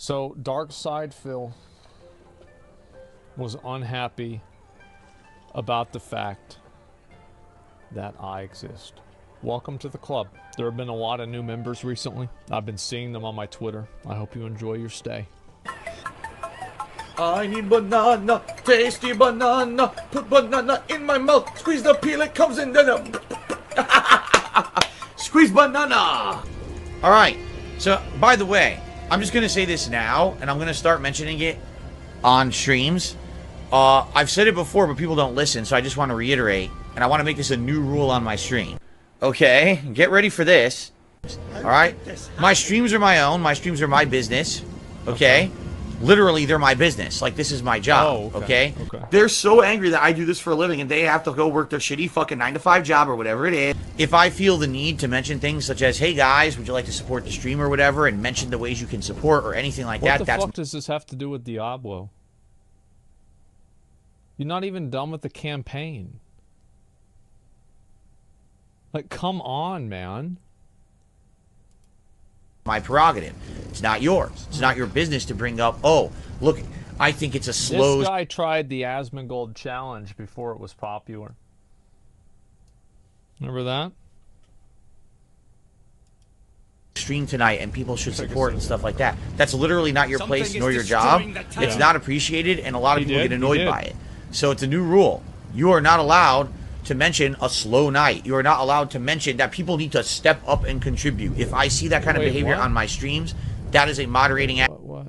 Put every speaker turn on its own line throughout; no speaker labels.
So, Dark Side Phil was unhappy about the fact that I exist. Welcome to the club. There have been a lot of new members recently. I've been seeing them on my Twitter. I hope you enjoy your stay.
I need banana, tasty banana, put banana in my mouth, squeeze the peel, it comes in, then squeeze banana! Alright, so, by the way, I'm just gonna say this now, and I'm gonna start mentioning it on streams. I've said it before, but people don't listen, so I just want to reiterate, and I want to make this a new rule on my stream. Okay, get ready for this. Alright? My streams are my own, my streams are my business. Okay? Literally, they're my business. Like, this is my job.
Oh,
okay? They're so angry that I do this for a living, and they have to go work their shitty fucking 9-to-5 job or whatever it is. If I feel the need to mention things such as, hey guys, would you like to support the stream or whatever, and mention the ways you can support or anything like that,
What the fuck does this have to do with Diablo? You're not even done with the campaign. Like, come on, man.
My prerogative. It's not yours. It's not your business to bring up, oh, look, I think it's a slow...
This guy tried the Asmongold challenge before it was popular. Remember that?
Stream tonight and people should support and stuff like that. That's literally not your place nor your job. It's not appreciated, and a lot of people get annoyed by it. So it's a new rule. You are not allowed to mention a slow night. You are not allowed to mention that people need to step up and contribute. If I see that kind of behavior on my streams, that is a moderating act.
What?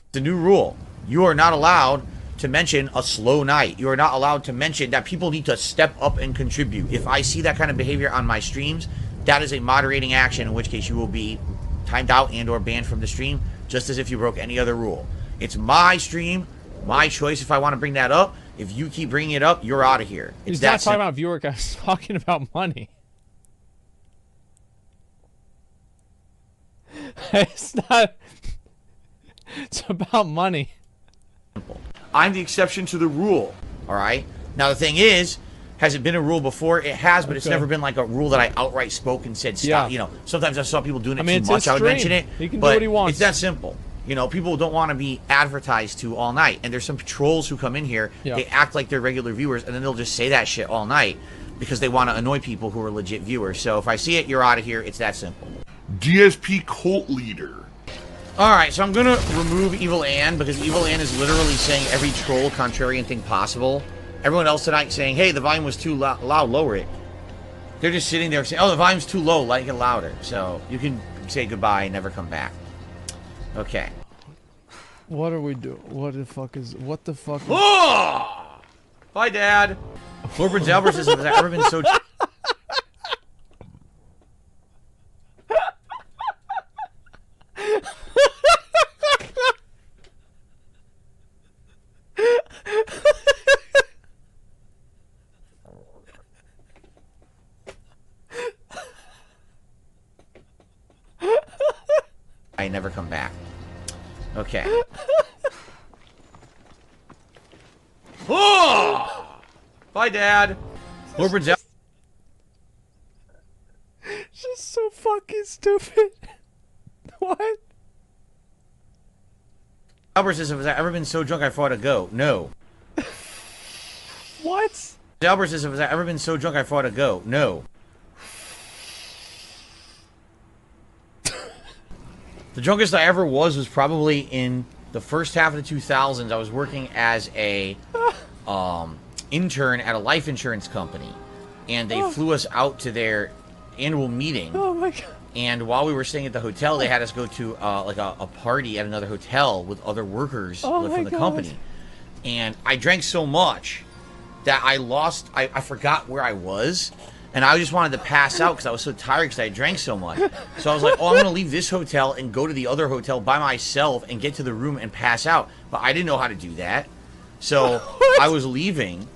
It's a new rule. You are not allowed to mention a slow night. You are not allowed to mention that people need to step up and contribute. If I see that kind of behavior on my streams, that is a moderating action, in which case you will be timed out and or banned from the stream, just as if you broke any other rule. It's my stream, my choice if I want to bring that up. If you keep bringing it up, you're out of here.
He's not talking about viewer guys. He's talking about money. It's not. It's about money.
I'm the exception to the rule. All right. Now the thing is, has it been a rule before? It has, but it's never been like a rule that I outright spoke and said stop. Yeah. You know, sometimes I saw people doing it too much. I would mention it.
He can
do
what he wants.
It's that simple. You know, people don't want to be advertised to all night. And there's some trolls who come in here, they act like they're regular viewers, and then they'll just say that shit all night because they want to annoy people who are legit viewers. So if I see it, you're out of here. It's that simple.
DSP cult leader.
Alright, so I'm going to remove Evil Ann because Evil Ann is literally saying every troll contrarian thing possible. Everyone else tonight saying, hey, the volume was too loud, lower it. They're just sitting there saying, oh, the volume's too low, like it louder. So you can say goodbye and never come back. Okay.
What are we doing? What the fuck is... What the fuck is...
Oh! Bye, Dad. Lord Prince Albert says, has ever been so... I never come back. Okay. Oh! Bye, Dad. Lord Prince Albert.
Just so fucking stupid. What?
Albert says, have I ever been so drunk I fought a goat? No.
What?
Albert says, have I ever been so drunk I fought a goat? No. The drunkest I ever was probably in the first half of the 2000s. I was working as a intern at a life insurance company, and they flew us out to their annual meeting.
Oh my god!
And while we were staying at the hotel, they had us go to like a party at another hotel with other workers from the company. And I drank so much that I lost. I forgot where I was. And I just wanted to pass out because I was so tired because I drank so much. So I was like, oh, I'm going to leave this hotel and go to the other hotel by myself and get to the room and pass out. But I didn't know how to do that. So I was leaving,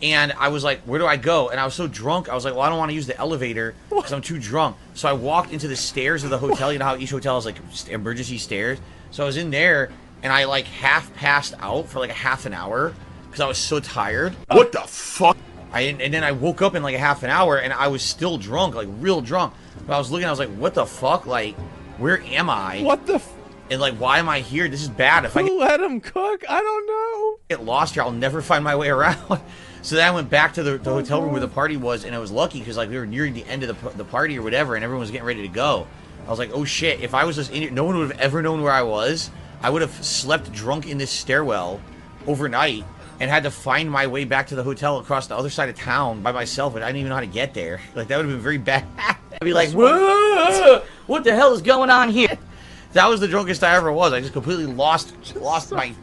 and I was like, where do I go? And I was so drunk, I was like, well, I don't want to use the elevator because I'm too drunk. So I walked into the stairs of the hotel. You know how each hotel has, like, emergency stairs? So I was in there, and I, like, half passed out for, like, a half an hour because I was so tired.
What the fuck?
And then I woke up in like a half an hour, and I was still drunk, like real drunk. But I was looking, I was like, what the fuck? Like, where am I?
What the
And like, why am I here? This is bad. If I
Who let him cook? I don't know.
get lost here, I'll never find my way around. So then I went back to the hotel room where the party was, and I was lucky because like we were nearing the end of the party or whatever, and everyone was getting ready to go. I was like, oh shit, if I was just in here, no one would have ever known where I was. I would have slept drunk in this stairwell overnight and had to find my way back to the hotel across the other side of town by myself, and I didn't even know how to get there. Like, that would have been very bad. I'd be like, whoa, what the hell is going on here? That was the drunkest I ever was. I just completely lost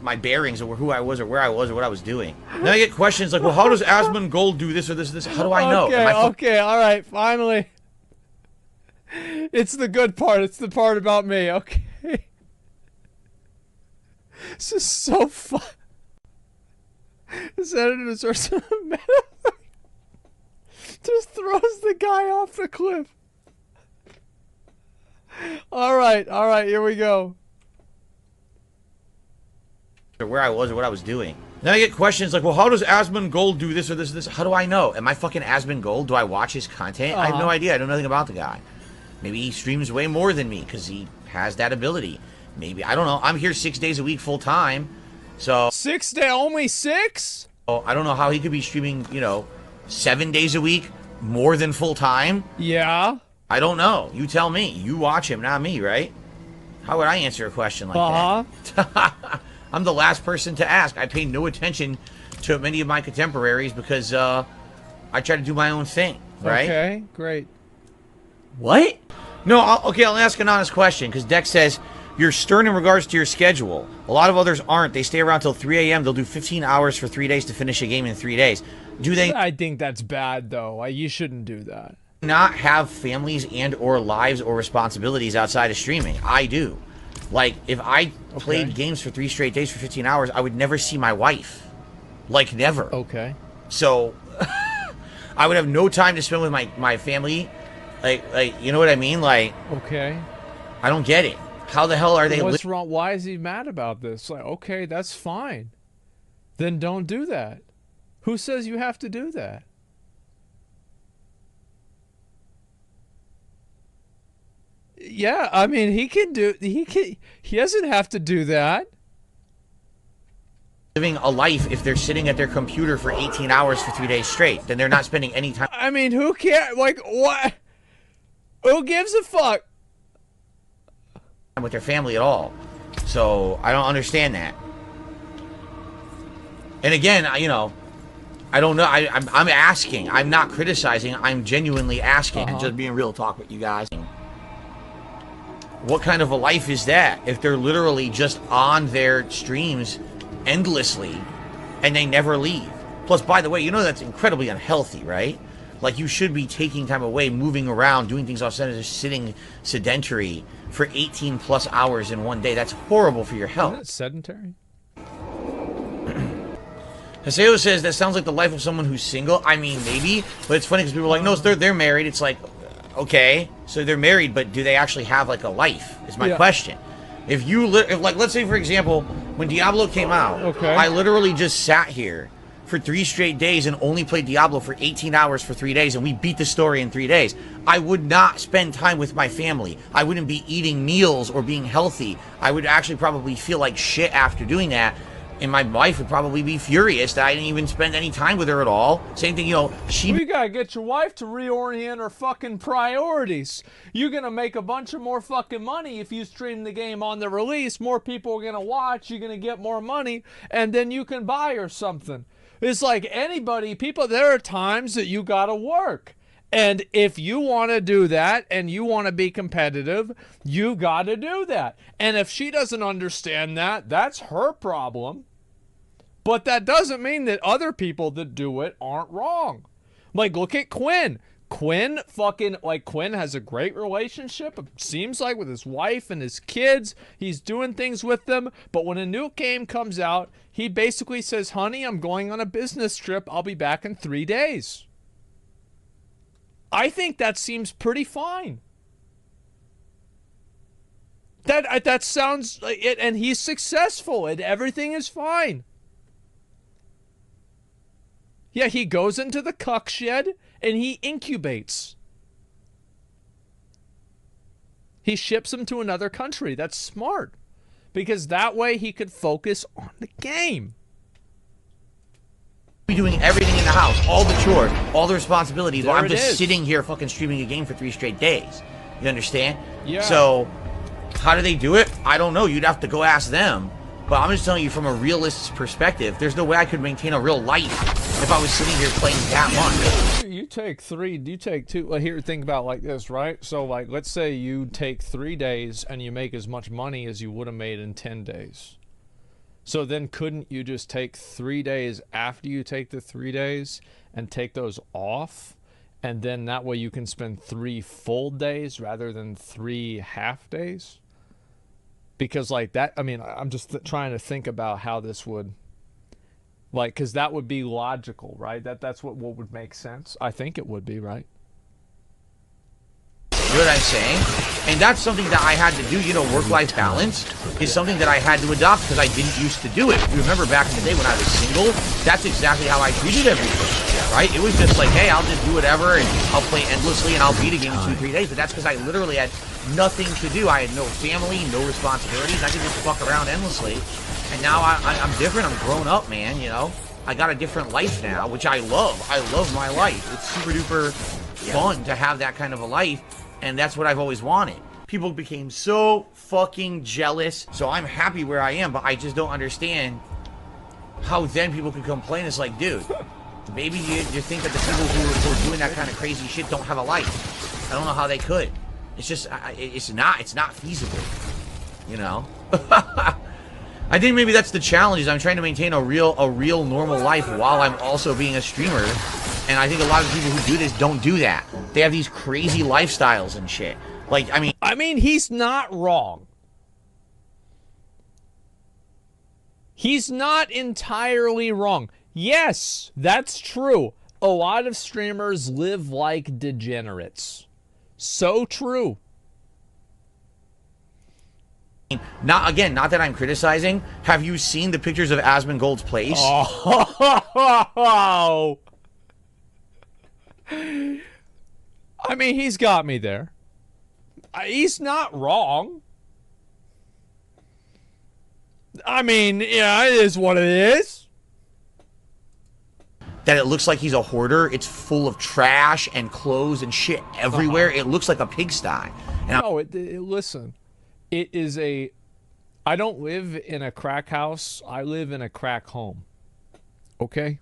my bearings of who I was or where I was or what I was doing. Then I get questions like, well, how does Asmongold do this or this or this? How do I know?
Okay, all right, finally. It's the good part. It's the part about me, okay? This is so fun. This editor starts just throws the guy off the cliff. All right, here we go.
Where I was or what I was doing. Then I get questions like, well, how does Asmongold do this or this or this? How do I know? Am I fucking Asmongold? Do I watch his content? I have no idea. I know nothing about the guy. Maybe he streams way more than me because he has that ability. Maybe. I don't know. I'm here 6 days a week full time. So
6 days? Only 6?
I don't know how he could be streaming, 7 days a week more than full time.
Yeah.
I don't know. You tell me. You watch him, not me, right? How would I answer a question like that? I'm the last person to ask. I pay no attention to many of my contemporaries because I try to do my own thing, right?
Okay, great.
What? No, I'll ask an honest question because Dex says, you're stern in regards to your schedule. A lot of others aren't. They stay around till 3 a.m. They'll do 15 hours for 3 days to finish a game in 3 days. Do they
I think that's bad, though. You shouldn't do that.
Not have families and or lives or responsibilities outside of streaming? I do. Like, if I played games for 3 straight days for 15 hours, I would never see my wife. Like, never.
Okay.
So, I would have no time to spend with my family. Like, you know what I mean? Like,
okay.
I don't get it. How the hell are they?
What's wrong? Why is he mad about this? Like, okay, that's fine. Then don't do that. Who says you have to do that? Yeah, I mean, he doesn't have to do that.
Living a life if they're sitting at their computer for 18 hours for 3 days straight, then they're not spending any time.
I mean, who cares? Like, what? Who gives a fuck?
With their family at all. So I don't understand that. And again, I don't know. I'm asking. I'm not criticizing. I'm genuinely asking and just being real talk with you guys. What kind of a life is that if they're literally just on their streams endlessly and they never leave? Plus, by the way, that's incredibly unhealthy, right? Like, you should be taking time away, moving around, doing things outside of just sitting sedentary for 18 plus hours in one day. That's horrible for your health.
Isn't it sedentary?
Haseo says that sounds like the life of someone who's single. I mean, maybe, but it's funny because people are like, no, they're married. It's like, okay, so they're married, but do they actually have like a life? Is my question. If let's say for example, when Diablo came out, I literally just sat here for 3 straight days and only played Diablo for 18 hours for 3 days, and we beat the story in 3 days. I would not spend time with my family. I wouldn't be eating meals or being healthy. I would actually probably feel like shit after doing that, and my wife would probably be furious that I didn't even spend any time with her at all. Same thing,
We gotta get your wife to reorient her fucking priorities. You're gonna make a bunch of more fucking money if you stream the game on the release. More people are gonna watch, you're gonna get more money, and then you can buy her something. It's like there are times that you gotta work. And if you want to do that and you want to be competitive, you got to do that. And if she doesn't understand that, that's her problem. But that doesn't mean that other people that do it aren't wrong. Like, look at Quinn. Quinn has a great relationship, it seems like, with his wife and his kids. He's doing things with them. But when a new game comes out, he basically says, honey, I'm going on a business trip. I'll be back in 3 days. I think that seems pretty fine. That sounds like it, and he's successful, and everything is fine. Yeah, he goes into the cuck shed, and he incubates. He ships them to another country. That's smart. Because that way he could focus on the game.
Be doing everything in the house, all the chores, all the responsibilities, while I'm just
is.
sitting here fucking streaming a game for 3 straight days. You understand?
Yeah.
So, how do they do it? I don't know. You'd have to go ask them. But I'm just telling you from a realist perspective, there's no way I could maintain a real life if I was sitting here playing that much.
You take 2. Well, here, think about it like this, right? So, like, let's say you take 3 days and you make as much money as you would have made in 10 days. So then couldn't you just take 3 days after you take the 3 days and take those off? And then that way you can spend 3 full days rather than 3 half days? Because like that, I mean, I'm just trying to think about how this would, like, because that would be logical, right? That's what would make sense. I think it would be, right?
You know what I'm saying? And that's something that I had to do, you know, work-life balance is something that I had to adopt because I didn't used to do it. You remember back in the day when I was single, that's exactly how I treated everything, right? It was just like, hey, I'll just do whatever and I'll play endlessly and I'll beat a game in 2-3 days. But that's because I literally had nothing to do. I had no family, no responsibilities. I could just fuck around endlessly. And now I'm different. I'm grown up, man, you know? I got a different life now, which I love. I love my life. It's super duper fun to have that kind of a life. And that's what I've always wanted. People became so fucking jealous. So I'm happy where I am, but I just don't understand how then people can complain. It's like, dude, maybe you think that the people who are doing that kind of crazy shit don't have a life. I don't know how they could. It's just, it's not feasible, you know? I think maybe that's the challenge, is I'm trying to maintain a real normal life while I'm also being a streamer. And I think a lot of people who do this don't do that. They have these crazy lifestyles and shit. Like, I mean,
he's not wrong. He's not entirely wrong. Yes, that's true. A lot of streamers live like degenerates. So true.
Not that I'm criticizing. Have you seen the pictures of Asmongold's place?
Oh. I mean, he's got me there. He's not wrong. I mean, yeah, it is what it is.
That it looks like he's a hoarder. It's full of trash and clothes and shit everywhere. It looks like a pigsty. And
no, listen. It is a... I don't live in a crack house. I live in a crack home. Okay?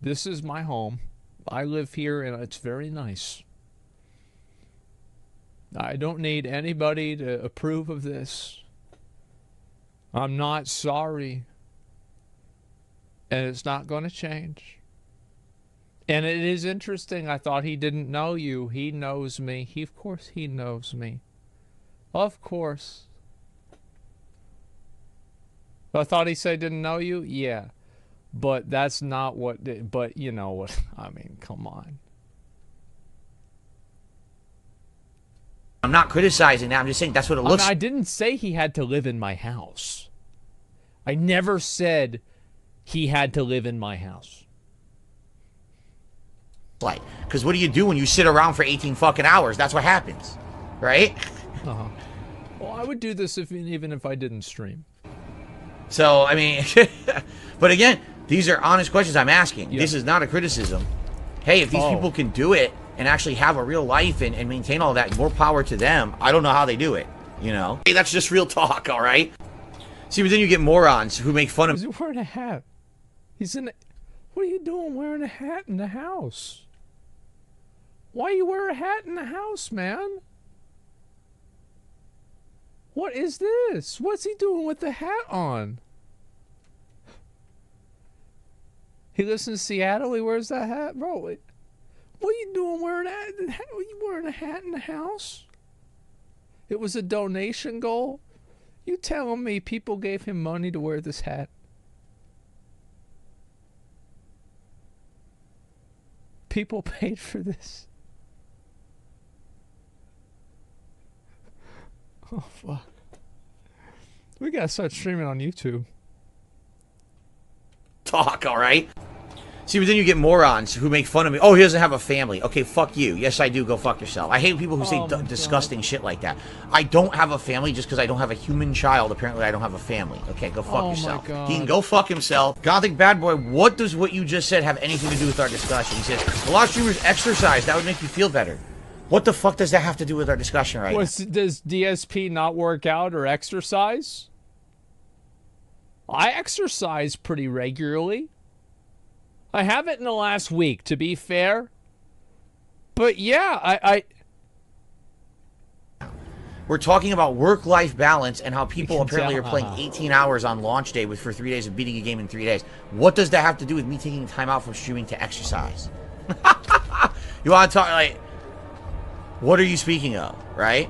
This is my home. I live here and it's very nice. I don't need anybody to approve of this. I'm not sorry. And it's not going to change. And it is interesting. I thought he didn't know you. He knows me. Of course he knows me. Of course. I thought he said didn't know you? Yeah. But that's not what... But you know what? I mean, come on.
I'm not criticizing that. I'm just saying that's what it looks like.
I didn't say he had to live in my house. I never said he had to live in my house.
Like, because what do you do when you sit around for 18 fucking hours? That's what happens, right?
Uh-huh. Well, I would do this even if I didn't stream.
So, I mean, but again, these are honest questions I'm asking.
Yeah.
This is not a criticism. Hey, if these people can do it and actually have a real life and maintain all that, more power to them. I don't know how they do it, you know? Hey, that's just real talk, all right? See, but then you get morons who make fun of...
He's wearing a hat. He's in... What are you doing wearing a hat in the house? Why you wear a hat in the house, man? What is this? What's he doing with the hat on? He lives in Seattle. He wears that hat, bro. What are you doing wearing that? Are you wearing a hat in the house? It was a donation goal. You telling me people gave him money to wear this hat? People paid for this. Oh, fuck. We gotta start streaming on YouTube.
Talk, all right? See, but then you get morons who make fun of me. Oh, he doesn't have a family. Okay, fuck you. Yes, I do. Go fuck yourself. I hate people who say disgusting shit like that. I don't have a family just because I don't have a human child. Apparently, I don't have a family. Okay, go fuck yourself. He can go fuck himself. Gothic Bad Boy, what does what you just said have anything to do with our discussion? He says, a lot of streamers exercise. That would make you feel better. What the fuck does that have to do with our discussion right now?
Does DSP not work out or exercise? I exercise pretty regularly. I haven't in the last week, to be fair. But yeah,
We're talking about work-life balance and how people apparently are playing 18 hours on launch day for 3 days of beating a game in 3 days. What does that have to do with me taking time out from streaming to exercise? You want to talk, like, what are you speaking of, right?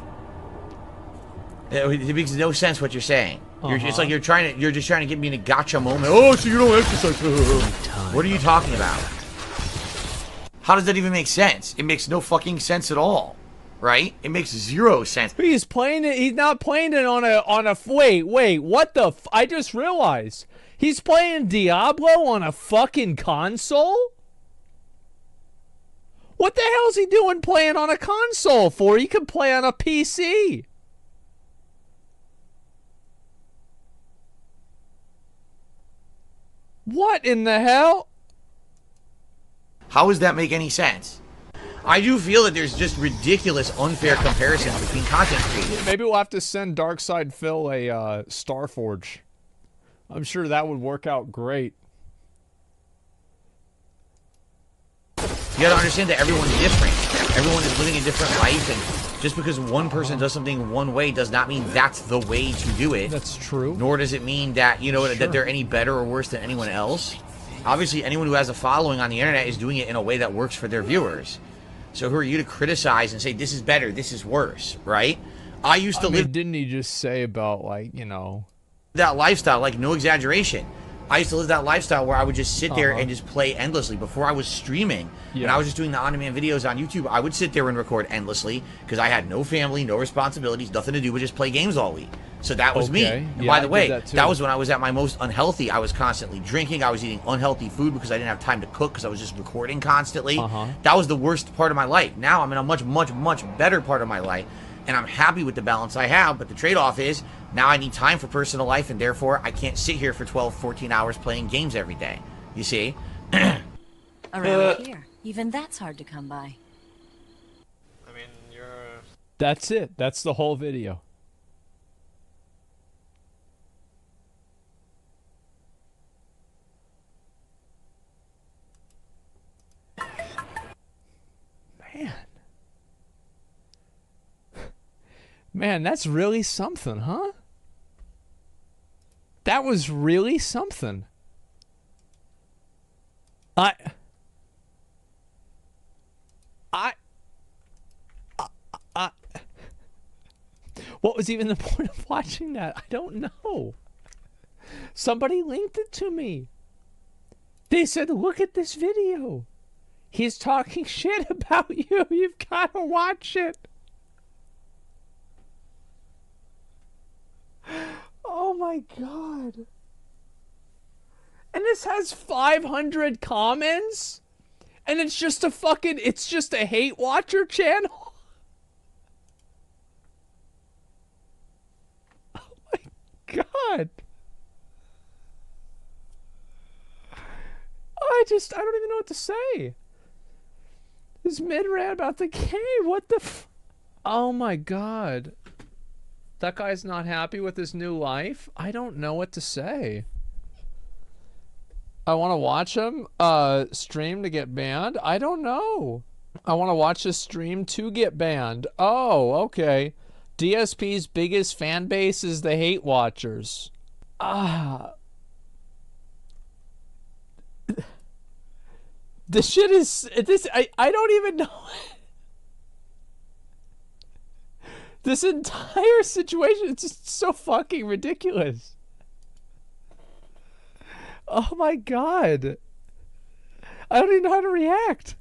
It makes no sense what you're saying. It's like you're just trying to get me in a gotcha moment. Oh, so you don't exercise. What are you talking about? How does that even make sense? It makes no fucking sense at all, right? It makes zero sense.
He's playing it. He's not playing it on a. Wait. What the? I just realized he's playing Diablo on a fucking console. What the hell is he doing playing on a console for? He could play on a PC. What in the hell?
How does that make any sense? I do feel that there's just ridiculous, unfair comparisons between content creators.
Maybe we'll have to send Darkside Phil a Starforge. I'm sure that would work out great.
You gotta understand that everyone's different. Everyone is living a different life, and just because one person does something one way does not mean that's the way to do it.
That's true.
Nor does it mean that, you know, that they're any better or worse than anyone else. Obviously, anyone who has a following on the internet is doing it in a way that works for their viewers. So who are you to criticize and say, this is better, this is worse, right? I used to live...
Didn't he just say about, like, you know...
that lifestyle, like, no exaggeration. I used to live that lifestyle where I would just sit there and just play endlessly. Before I was streaming, when I was just doing the on-demand videos on YouTube, I would sit there and record endlessly because I had no family, no responsibilities, nothing to do but just play games all week. So that was me. And by the way, that was when I was at my most unhealthy. I was constantly drinking. I was eating unhealthy food because I didn't have time to cook because I was just recording constantly. That was the worst part of my life. Now I'm in a much, much, much better part of my life. And I'm happy with the balance I have, but the trade-off is now I need time for personal life, and therefore I can't sit here for 12, 14 hours playing games every day. You see?
Around here, even that's hard to come by.
I mean, That's it. That's the whole video. Man, that's really something, huh? That was really something. What was even the point of watching that? I don't know. Somebody linked it to me. They said, look at this video. He's talking shit about you. You've got to watch it. Oh my god. And this has 500 comments? And it's just a fucking, it's just a hate watcher channel? Oh my god. I don't even know what to say. This mid-rant about the game, what the oh my god. That guy's not happy with his new life? I don't know what to say. I want to watch him stream to get banned? I don't know. I want to watch his stream to get banned. Oh, okay. DSP's biggest fan base is the hate watchers. This shit is... I don't even know... This entire situation is just so fucking ridiculous. Oh my god. I don't even know how to react.